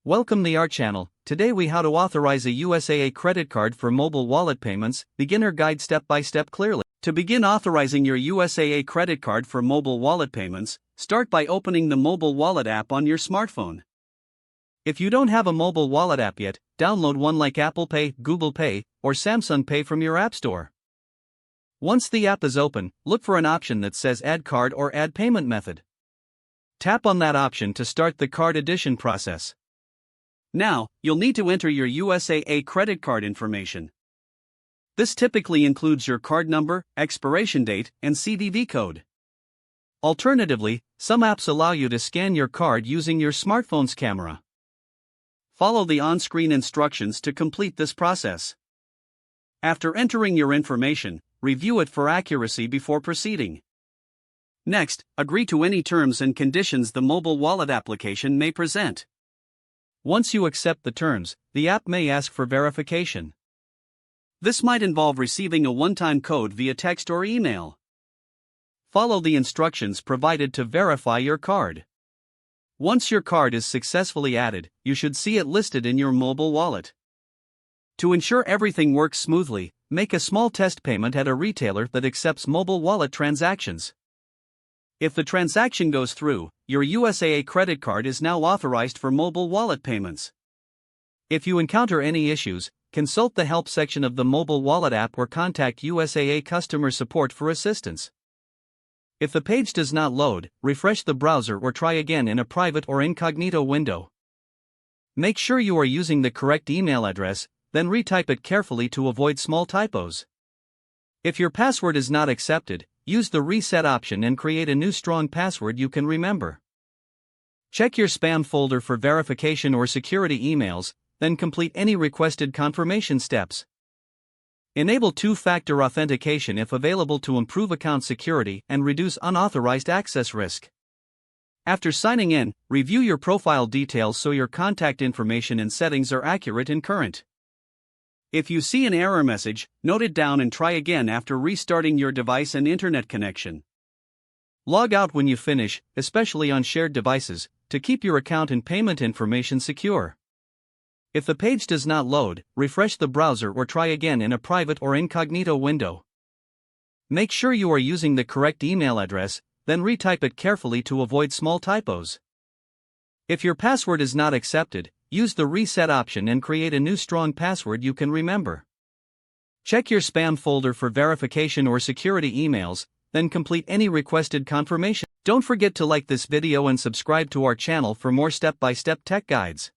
Welcome to our channel. Today we how to authorize a USAA credit card for mobile wallet payments, beginner guide step by step clearly. To begin authorizing your USAA credit card for mobile wallet payments, start by opening the mobile wallet app on your smartphone. If you don't have a mobile wallet app yet, download one like Apple Pay, Google Pay, or Samsung Pay from your app store. Once the app is open, look for an option that says Add Card or Add Payment Method. Tap on that option to start the card addition process. Now, you'll need to enter your USAA credit card information. This typically includes your card number, expiration date, and CVV code. Alternatively, some apps allow you to scan your card using your smartphone's camera. Follow the on-screen instructions to complete this process. After entering your information, review it for accuracy before proceeding. Next, agree to any terms and conditions the mobile wallet application may present. Once you accept the terms, the app may ask for verification. This might involve receiving a one-time code via text or email. Follow the instructions provided to verify your card. Once your card is successfully added, you should see it listed in your mobile wallet. To ensure everything works smoothly, make a small test payment at a retailer that accepts mobile wallet transactions. If the transaction goes through, your USAA credit card is now authorized for mobile wallet payments. If you encounter any issues, consult the help section of the mobile wallet app or contact USAA customer support for assistance. If the page does not load, refresh the browser or try again in a private or incognito window. Make sure you are using the correct email address, then retype it carefully to avoid small typos. If your password is not accepted, use the reset option and create a new strong password you can remember. Check your spam folder for verification or security emails, then complete any requested confirmation steps. Enable two-factor authentication if available to improve account security and reduce unauthorized access risk. After signing in, review your profile details so your contact information and settings are accurate and current. If you see an error message, note it down and try again after restarting your device and internet connection. Log out when you finish, especially on shared devices, to keep your account and payment information secure. If the page does not load, refresh the browser or try again in a private or incognito window. Make sure you are using the correct email address, then retype it carefully to avoid small typos. If your password is not accepted, use the reset option and create a new strong password you can remember. Check your spam folder for verification or security emails, then complete any requested confirmation. Don't forget to like this video and subscribe to our channel for more step-by-step tech guides.